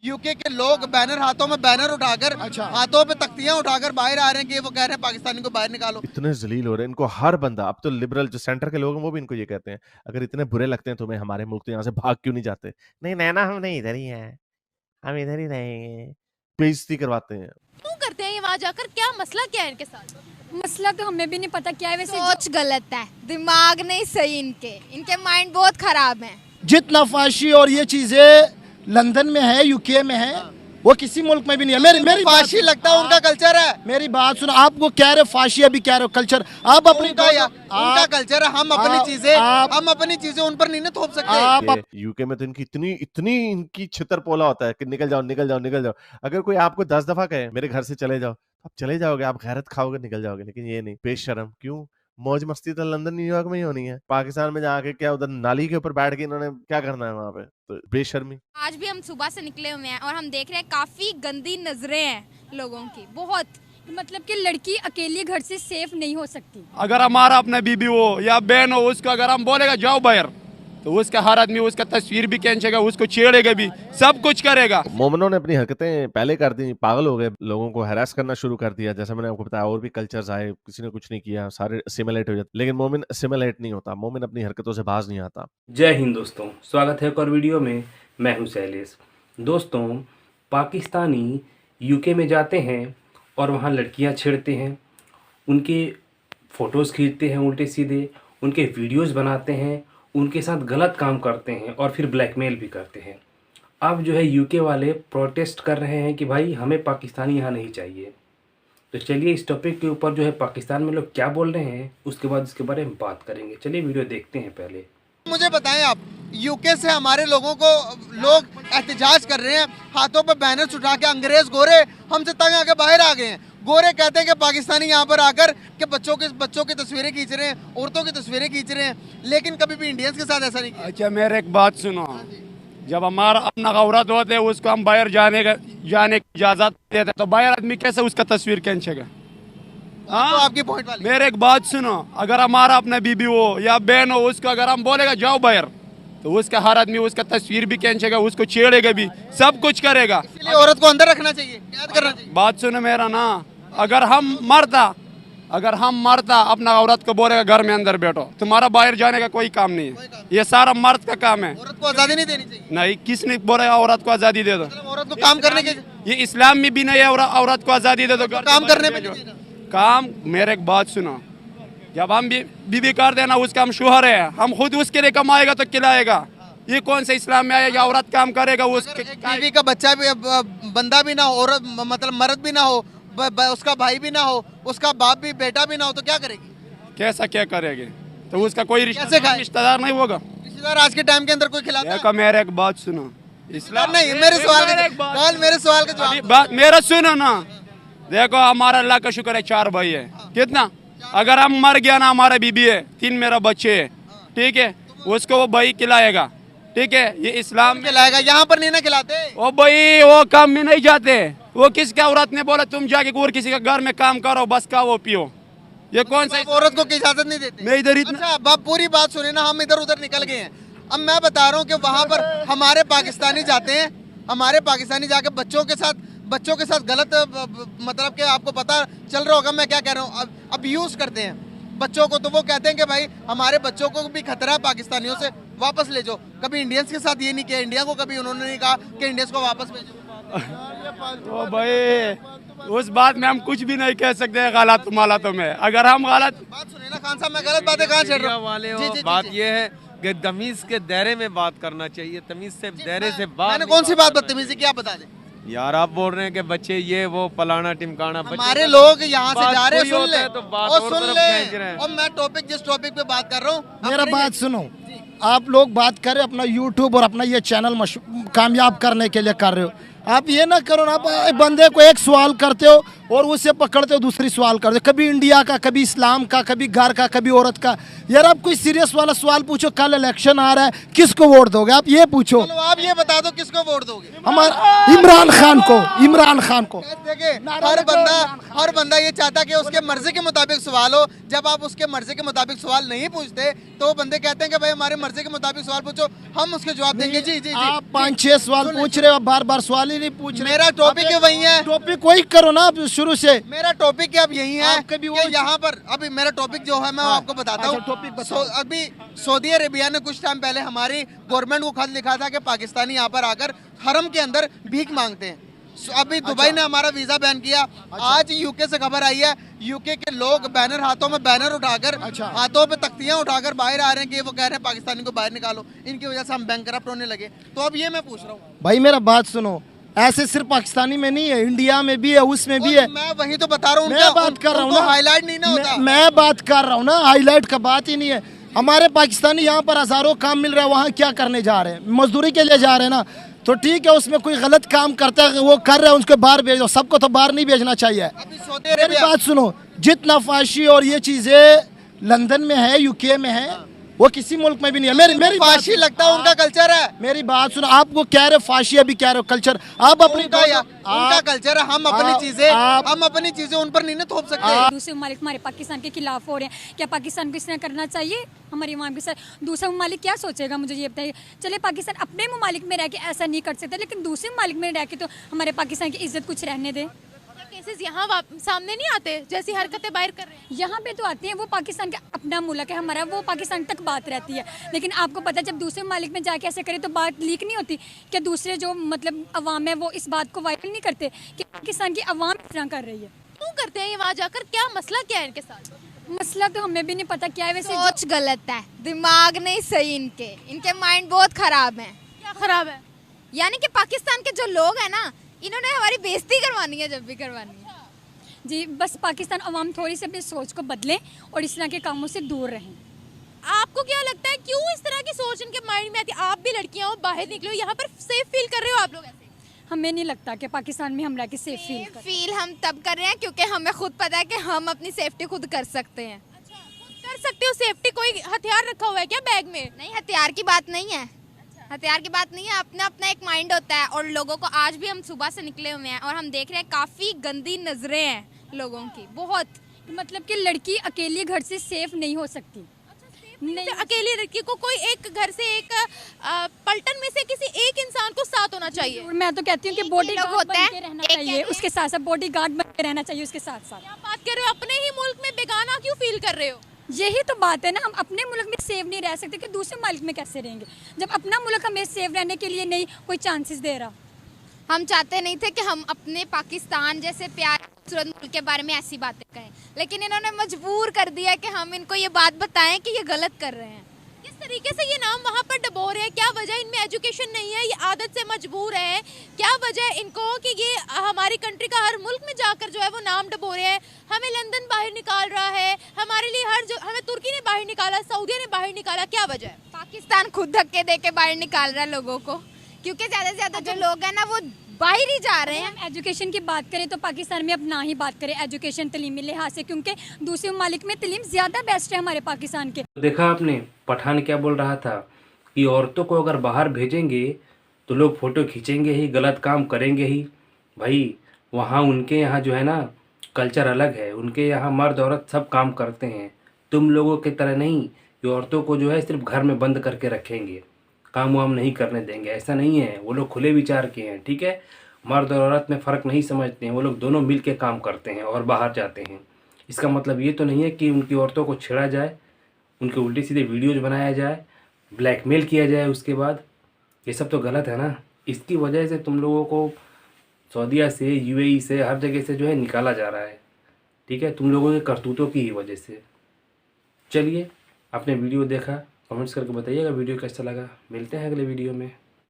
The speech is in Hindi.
यूके के लोग बैनर हाथों में बैनर उठाकर हाथों पे तख्तियां उठाकर बाहर आ रहे हैं कि वो कह रहे हैं पाकिस्तानी को बाहर निकालो। इतने जलील हो रहे हैं इनको हर बंदा। अब तो लिबरल जो सेंटर के लोग हैं वो भी इनको ये कहते हैं, अगर इतने बुरे लगते हैं तुम्हें हमारे मुल्क, तो यहाँ से भाग क्यों नहीं जाते? नहीं नैना, हम नहीं इधर ही हैं, हम इधर ही रहेंगे। बेइज्जती करवाते हैं। क्यों करते हैं ये वहाँ जाकर? क्या मसला क्या है इनके साथ? मसला तो हमें भी नहीं पता क्या है वैसे। सोच गलत है, दिमाग नहीं सही इनके माइंड बहुत खराब है। जितना फांसी और ये चीजें लंदन में है, यूके में है, वो किसी मुल्क में भी नहीं है। मेरी फांसी लगता है उनका कल्चर है। मेरी बात सुनो, आप वो कह रहे फांसी, अभी कह रहे हो कल्चर। आप अपनी उनका कल्चर है, हम अपनी चीजें उन पर नहीं ना थोप सकते। यूके में तो इनकी इतनी इनकी छितर पोला होता है कि निकल जाओ निकल जाओ निकल जाओ। अगर कोई आपको 10 दफा कहे मेरे घर से चले जाओ, आप चले जाओगे, आप गैरत खाओगे, निकल जाओगे। लेकिन ये नहीं, बेशरम। क्यों? मौज मस्ती तो लंदन न्यूयॉर्क में ही होनी है। पाकिस्तान में जाके क्या उधर नाली के ऊपर बैठ के इन्होंने क्या करना है वहां पे? तो बेशर्मी। आज भी हम सुबह से निकले हुए हैं और हम देख रहे हैं काफी गंदी नजरें हैं लोगों की, बहुत। मतलब कि लड़की अकेली घर से सेफ नहीं हो सकती। अगर हमारा अपना बीबी हो या बहन हो, उसको अगर हम बोलेगा जाओ बाहर, तो उसका हर आदमी उसका तस्वीर भी खींचेगा, उसको छेड़ेगा भी, सब कुछ करेगा। मोमिनों ने अपनी हरकतें पहले कर दी, पागल हो गए, लोगों को हैरास करना शुरू कर दिया। जैसे मैंने आपको बताया, और भी कल्चर्स आए, किसी ने कुछ नहीं किया, सारे असिमिलेट हो जाते। लेकिन मोमिन असिमिलेट नहीं होता, मोमिन अपनी हरकतों से बाज नहीं आता। जय हिंद दोस्तों, स्वागत है एक और वीडियो में। मैं हूं शैलेश। दोस्तों, पाकिस्तानी यूके में जाते हैं और वहां लड़कियां छेड़ते हैं, उनके फ़ोटोज़ खींचते हैं उल्टे सीधे, उनके वीडियोज़ बनाते हैं, उनके साथ गलत काम करते हैं और फिर ब्लैकमेल भी करते हैं। अब जो है यूके वाले प्रोटेस्ट कर रहे हैं कि भाई हमें पाकिस्तानी यहाँ नहीं चाहिए। तो चलिए इस टॉपिक के ऊपर जो है पाकिस्तान में लोग क्या बोल रहे हैं, उसके बाद इसके बारे में बात करेंगे। चलिए वीडियो देखते हैं। पहले मुझे बताएं आप, यूके से हमारे लोगों को लोग एहतजाज कर रहे हैं, हाथों पे बैनर्स उठा के। अंग्रेज गोरे हमसे तंग आके बाहर आ गए हैं। गोरे कहते हैं कि पाकिस्तानी यहाँ पर आकर के बच्चों की तस्वीरें खींच रहे हैं, औरतों की तस्वीरें खींच रहे हैं, लेकिन कभी भी इंडियंस के साथ ऐसा नहीं किया। अच्छा, मेरे एक बात सुनो, जब हमारा अपना औरत होते है उसको हम बाहर जाने की इजाजत देते, तो बाहर आदमी कैसे उसका तस्वीर खींचेगा? तो आपकी पॉइंट वाली। मेरे एक बात सुनो, अगर हमारा अपना बीबी हो या बहन हो, उसको अगर हम बोलेगा जाओ बाहर, तो उसका हर आदमी उसका तस्वीर भी खींचेगा, उसको छेड़ेगा भी, सब कुछ करेगा। इसलिए औरत को अंदर रखना चाहिए, कैद करना चाहिए। बात सुनो मेरा ना, अगर हम मरता अपना औरत को बोलेगा घर में अंदर बैठो, तुम्हारा बाहर जाने का कोई काम नहीं है, ये सारा मर्द का काम है। औरत को आजादी नहीं देनी चाहिए। नहीं, किसने बोला औरत को आजादी दे दो? औरत को काम करने के, ये इस्लाम में भी नहीं है औरत को आजादी दे दो काम करने में नहीं। काम। मेरे एक बात सुनो, जब हम बीबी कर देना, उसका हम शोहर है, हम खुद उसके लिए कमाएगा तो खिलाएगा। ये कौन सा इस्लाम में आया? औरत काम करेगा, उसके बीवी का बच्चा भी बंदा भी ना हो, औरत मतलब मर्द भी ना हो, उसका भाई भी ना हो, उसका बाप भी बेटा भी ना हो, तो क्या करेगी? कैसा क्या करेगी? तो उसका कोई रिश्तेदार नहीं होगा। रिश्तेदार आज के टाइम के अंदर कोई खिलाता है? मेरे एक बात सुनो, इस्लाम नहीं, मेरे सवाल का जवाब। मेरा सुनो ना, देखो हमारा अल्लाह का शुक्र है 4 भाई है। कितना? अगर हम मर गया ना, हमारा बीबी है, 3 मेरा बच्चे है, ठीक है, उसको वो भाई खिलाएगा, ठीक है। ये इस्लाम खिलाएगा, यहाँ पर नहीं ना खिलाते। वो भाई वो काम में नहीं जाते। वो किसका औरत ने बोला तुम जाके और किसी का घर में काम करो, बस खाओ पियो? ये कौन सा? औरत को इजाजत नहीं देते। मैं इधर इतना। अच्छा, आप पूरी बात सुने ना, हम इधर उधर निकल गए हैं। अब मैं बता रहा हूँ कि वहाँ पर हमारे पाकिस्तानी जाते हैं, हमारे पाकिस्तानी जाके बच्चों के साथ गलत, मतलब कि आपको पता चल रहा होगा मैं क्या कह रहा हूँ, अब्यूज करते हैं बच्चों को। तो वो कहते हैं कि भाई हमारे बच्चों को भी खतरा है, पाकिस्तानियों से वापस ले जाओ। कभी इंडियंस के साथ ये नहीं किया, इंडिया को कभी उन्होंने नहीं कहा कि इंडियंस को वापस भेजो। ओ भाई, उस बात में हम कुछ भी नहीं कह सकते गलत हालातों में। अगर हम गलत बात सुने ना खान साहब, मैं गलत बातें कहाँ छेड़ रहा हूँ? बात ये है कि तमीज के दायरे में बात करना चाहिए, तमीज से दायरे से बात। मैंने कौन सी बात बदतमीजी की, आप बता दें यार। आप बोल रहे हैं कि बच्चे ये वो फलाना टिमकाना, हमारे लोग यहाँ से जा रहे हैं, सुन ले तो बात और और सुन तरफ ले। खींच रहे हैं। और मैं जिस टॉपिक पे बात कर रहा हूँ, मेरा बात सुनो, आप लोग बात करें अपना यूट्यूब और अपना ये चैनल कामयाब करने के लिए कर रहे हो। आप ये ना करो ना, आप बंदे को एक सवाल करते हो, और उसे पकड़ते हो दूसरी सवाल करते, कभी इंडिया का, कभी इस्लाम का, कभी घर का, कभी औरत का। यार आप कोई सीरियस वाला सवाल पूछो, कल इलेक्शन आ रहा है, किसको वोट दोगे? आप ये पूछो। चलो आप ये बता दो किसको वोट दोगे? हमारा इमरान खान को, इमरान खान को। देखिए हर बंदा ये चाहता कि उसके मर्जी के मुताबिक सवाल हो। जब आप उसके मर्जी के मुताबिक सवाल नहीं पूछते तो वो बंदे कहते हैं कि भाई हमारे मर्जी के मुताबिक सवाल पूछो, हम उसके जवाब देंगे। जी जी जी, आप 5-6 सवाल पूछ रहे हो, बार बार सवाल ही नहीं पूछ रहे। मेरा टॉपिक ही वही है। टॉपिक वही करो ना आप शुरू से। मेरा टॉपिक अब यही है आपके भी कि यहाँ पर अभी मेरा टॉपिक जो है मैं हाँ, आपको बताता हूँ। अच्छा, टॉपिक बताओ। अभी सऊदी अरेबिया ने कुछ टाइम पहले हमारी गवर्नमेंट को खत लिखा था कि पाकिस्तानी यहाँ पर आकर हरम के अंदर भीख मांगते हैं। अभी दुबई ने हमारा वीजा बैन किया। आज यूके से खबर आई है, यूके के लोग बैनर, हाथों में बैनर उठाकर, हाथों पे तख्तियां उठाकर बाहर आ रहे हैं कि वो कह रहे हैं पाकिस्तानी को बाहर निकालो, इनकी वजह से हम बैंकरप्ट होने लगे। तो अब ये मैं पूछ रहा हूँ भाई, मेरा बात सुनो, ऐसे सिर्फ पाकिस्तानी में नहीं है, इंडिया में भी है, उसमें भी है। मैं वही तो बता रहा हूँ, मैं बात कर रहा हूँ ना, हाईलाइट नहीं ना होता। मैं बात कर रहा हूँ ना, हाईलाइट का बात ही नहीं है। हमारे पाकिस्तानी यहाँ पर हजारों काम मिल रहा है, वहाँ क्या करने जा रहे हैं? मजदूरी के लिए जा रहे हैं ना। तो ठीक है, उसमें कोई गलत काम करता है, वो कर रहे हैं, उसको बाहर भेजो। सबको तो बाहर नहीं भेजना चाहिए। अभी सऊदी मेरी अरेबिया बात सुनो, जितना फाशी और ये चीजें लंदन में है, यूके में है, वो किसी मुल्क में भी नहीं है। मेरी फाशी लगता है उनका कल्चर है। मेरी बात सुनो, आप वो कह रहे हो फाशी, अभी कह रहे हो कल्चर। आप अपनी उनका कल्चर है, हम अपनी चीजें उन पर नहीं ना थोप सकते। दूसरे ममालिक हमारे पाकिस्तान के खिलाफ हो रहे हैं, क्या पाकिस्तान को इस तरह करना चाहिए? हमारे इमाम के साथ दूसरा ममालिक क्या सोचेगा? मुझे ये बताइए। चले पाकिस्तान अपने ममालिक में रह के ऐसा नहीं कर सकता, लेकिन दूसरे ममालिक में रह के तो हमारे पाकिस्तान की इज्जत कुछ रहने दे। केसेस यहाँ सामने नहीं आते जैसी हरकतें बाहर कर रहे हैं? यहाँ पे तो आती हैं, वो पाकिस्तान का अपना मुल्क है हमारा, वो पाकिस्तान तक बात रहती है। लेकिन आपको पता है जब दूसरे मालिक में जाके ऐसे करे तो बात लीक नहीं होती? क्या दूसरे जो मतलब अवाम है वो इस बात को वायरल नहीं करते कि पाकिस्तान की अवाम इस तरह कर रही है? क्यों करते हैं ये वहाँ जाकर? क्या मसला क्या है इनके साथ? मसला तो हमें भी नहीं पता क्या है। वैसे सोच गलत है, दिमाग नहीं सही, इनके माइंड बहुत खराब है। क्या खराब है? यानी कि पाकिस्तान के जो लोग हैं ना, इन्होंने हमारी बेइज्जती करवानी है जब भी करवानी है। जी, बस पाकिस्तान अवाम थोड़ी सी अपनी सोच को बदलें और इस तरह के कामों से दूर रहें। आपको क्या लगता है क्यों इस तरह की सोच इनके माइंड में आती है? आप भी लड़कियां हो, बाहर निकलो, यहाँ पर सेफ फील कर रहे हो आप लोग? ऐसे हमें नहीं लगता कि पाकिस्तान में हम रह के सेफ फील हम तब कर रहे हैं क्योंकि हमें खुद पता है कि हम अपनी सेफ्टी खुद कर सकते हैं। अच्छा, खुद कर सकते हो सेफ्टी? कोई हथियार रखा हुआ है क्या बैग में? नहीं, हथियार की बात नहीं है। हथियार की बात नहीं है, अपना अपना एक माइंड होता है। और लोगों को, आज भी हम सुबह से निकले हुए हैं और हम देख रहे हैं काफ़ी गंदी नज़रें हैं लोगों की, बहुत। मतलब कि लड़की अकेली घर से सेफ नहीं हो सकती। नहीं, तो अकेली लड़की को कोई एक घर से एक पलटन में से किसी एक इंसान को साथ होना चाहिए। मैं तो कहती हूँ कि बॉडी गार्ड बन के रहना चाहिए, उसके साथ साथ बॉडी गार्ड बन के रहना चाहिए उसके साथ साथ। क्या बात कर रहे हो? अपने ही मुल्क में बेगाना क्यों फील कर रहे हो? यही तो बात है ना, हम अपने मुल्क में सेफ नहीं रह सकते कि दूसरे मुल्क में कैसे रहेंगे जब अपना मुल्क हमें सेफ रहने के लिए नहीं कोई चांसेस दे रहा। हम चाहते नहीं थे कि हम अपने पाकिस्तान जैसे प्यारे खूबसूरत मुल्क के बारे में ऐसी बातें कहें, लेकिन इन्होंने मजबूर कर दिया कि हम इनको ये बात बताएं कि ये गलत कर रहे हैं। किस तरीके से ये नाम वहाँ पर डबो रहे हैं? क्या वजह? इनमें एजुकेशन नहीं है, ये आदत से मजबूर है? क्या वजह इनको कि ये हमारी कंट्री का हर मुल्क में जाकर जो है वो नाम डबो रहे हैं? हमें लंदन बाहर निकाल रहा है, हमारे लिए हमें तुर्की ने बाहर निकाला, सऊदी ने बाहर निकाला, क्या वजह है? पाकिस्तान खुद धक्के दे के बाहर निकाल रहा है लोगों को, क्योंकि ज़्यादा से ज़्यादा जो लोग हैं ना वो बाहर ही जा रहे हैं। हम एजुकेशन की बात करें तो पाकिस्तान में अब ना ही बात करें एजुकेशन तलीमी लिहाज से, क्योंकि दूसरे ममालिक में तलीम ज़्यादा बेस्ट है हमारे पाकिस्तान के। देखा आपने पठान क्या बोल रहा था कि औरतों को अगर बाहर भेजेंगे तो लोग फ़ोटो खींचेंगे ही, गलत काम करेंगे ही। भाई वहाँ उनके यहाँ जो है ना कल्चर अलग है, उनके यहाँ मर्द औरत सब काम करते हैं। तुम लोगों की तरह नहीं कि औरतों को जो है सिर्फ घर में बंद करके रखेंगे, काम वाम नहीं करने देंगे, ऐसा नहीं है। वो लोग खुले विचार के हैं, ठीक है। मर्द और औरत में फ़र्क नहीं समझते हैं, वो लोग दोनों मिल के काम करते हैं और बाहर जाते हैं। इसका मतलब ये तो नहीं है कि उनकी औरतों को छेड़ा जाए, उनके उल्टे सीधे वीडियोज़ बनाया जाए, ब्लैकमेल किया जाए उसके बाद। ये सब तो गलत है ना। इसकी वजह से तुम लोगों को सऊदीया से, यूएई से, हर जगह से जो है निकाला जा रहा है, ठीक है, तुम लोगों के करतूतों की ही वजह से। चलिए, आपने वीडियो देखा, कमेंट्स करके बताइएगा वीडियो कैसा लगा। मिलते हैं अगले वीडियो में।